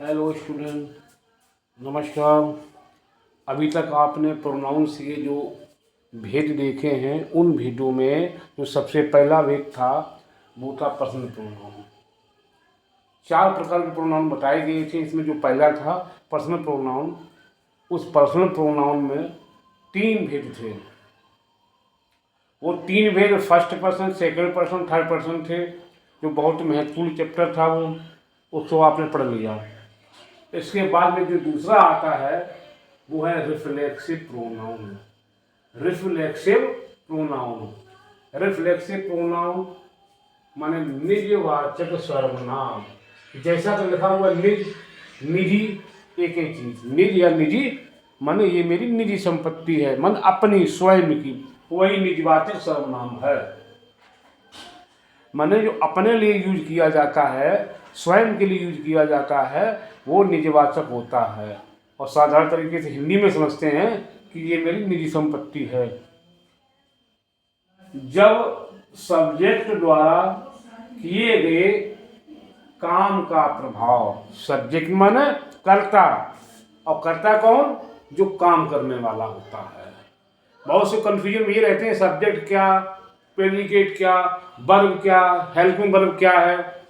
Hello student, नमस्कार। अभी तक आपने प्रोनाउंस के जो भेद देखे हैं, उन भेदों में जो सबसे पहला भेद था वो था पर्सनल प्रोनाउन। 4 प्रकार के प्रोनाउन बताए गए थे। इसमें जो पहला था पर्सनल प्रोनाउन, उस पर्सनल प्रोनाउन में 3 भेद थे। वो 3 भेद first person, second person, third person थे, जो बहुत महत्वपूर्ण चैप्टर था। वो उसको आपने पढ़ लिया। इसके बाद में जो दूसरा आता है वो है reflexive pronoun. Reflexive pronoun reflexive pronoun माने निजवाचक सर्वनाम। जैसा कि लिखा हुआ निज, निजी, एक ही चीज। निज या निजी माने ये मेरी निजी संपत्ति है, मन अपनी स्वयं की, वही निजवाचक सर्वनाम है। माने जो अपने लिए यूज किया जाता है, स्वयं के लिए यूज किया जाता है, वो निजवाचक होता है। और साधारण तरीके से हिंदी में समझते हैं कि ये मेरी निजी संपत्ति है। जब सब्जेक्ट द्वारा किए गए काम का प्रभाव, सब्जेक्ट माने कर्ता, और कर्ता कौन? जो काम करने वाला होता है। बहुत से कंफ्यूजन में ये रहते हैं, सब्जेक्ट क्या, प्रेडिकेट क्या, वर्ब क्या, हेल्पिंग वर्ब क्या है।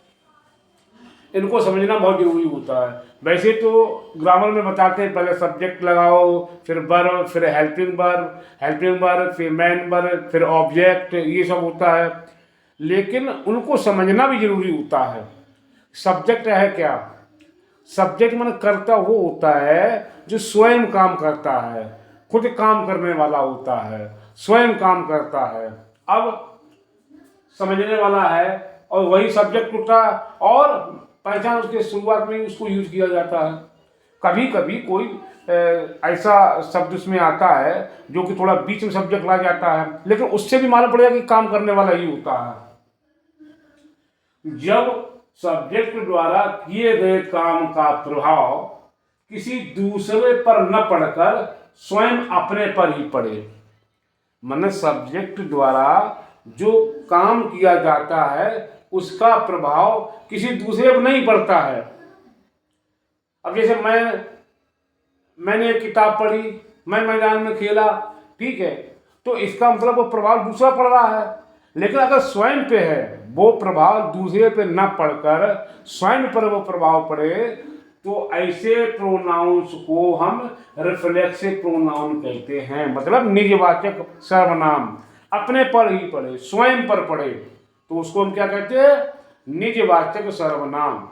इनको समझना बहुत जरूरी होता है। वैसे तो ग्रामर में बताते हैं पहले सब्जेक्ट लगाओ, फिर वर्ब, फिर हेल्पिंग वर्ब, फिर मेन वर्ब, फिर ऑब्जेक्ट, ये सब होता है। लेकिन उनको समझना भी जरूरी होता है। सब्जेक्ट है क्या? सब्जेक्ट माने कर्ता वो होता है जो स्वयं काम करता है, खुद काम करने वाला होता है, स्वयं काम करता है। अब समझने वाला है, और वही सब्जेक्ट होता है, और पहचान उसके शुरुआत में उसको यूज किया जाता है। कभी कभी कोई ऐसा शब्द उसमें आता है जो कि थोड़ा बीच में सब्जेक्ट ला जाता है, लेकिन उससे भी मालूम पड़ेगा कि काम करने वाला ही होता है। जब सब्जेक्ट द्वारा किए गए काम का प्रभाव किसी दूसरे पर न पड़कर स्वयं अपने पर ही पड़े। माने सब्जेक्ट द्वारा जो काम किया जाता है उसका प्रभाव किसी दूसरे पर नहीं पड़ता है। अब जैसे मैंने एक किताब पढ़ी, मैं मैदान में खेला, ठीक है, तो इसका मतलब वो प्रभाव दूसरा पड़ रहा है। लेकिन अगर स्वयं पे है, वो प्रभाव दूसरे पे न पड़कर स्वयं पर वो प्रभाव पड़े, तो ऐसे प्रोनाउंस को हम रिफ्लेक्सिव प्रोनाउन कहते हैं। मतलब निजवाचक सर्वनाम अपने पर ही पड़े, स्वयं पर पड़े, तो उसको हम क्या कहते हैं? निजवाचक सर्वनाम।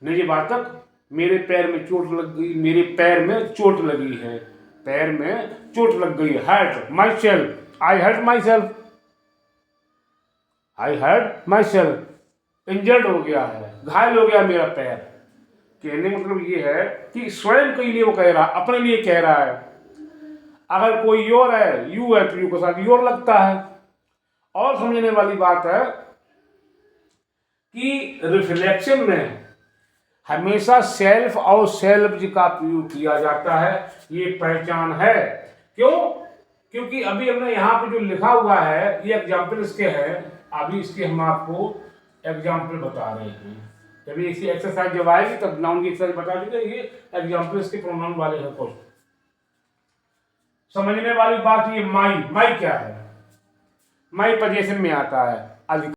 निजवाचक, मेरे पैर में चोट लग गई, मेरे पैर में चोट लगी है, पैर में चोट लग गई, hurt myself, I hurt myself, I hurt myself, injured हो गया है, घायल हो गया मेरा पैर। कहने मतलब ये है कि स्वयं के लिए वो कह रहा है, अपने लिए कह रहा है। अगर कोई योर है, यू है, तो यू के साथ योर लगता है। और समझने वाली बात है कि रिफ्लेक्शन में हमेशा सेल्फ और सेल्फ का प्रयोग किया जाता है। ये पहचान है। क्यों? क्योंकि अभी हमने यहाँ पे जो लिखा हुआ है ये एग्जाम्पल इसके है। अभी इसके हम आपको एग्जाम्पल बता रहे हैं। जब इसी एक्सरसाइज जब आएगी तब नाउन की एक्सरसाइज बता दीजिए। ये एग्जाम्पल इसके प्रोनाउन वाले हैं। कुछ समझने वाली बात, ये माई, माई क्या है? माई पोजीशन में आता है।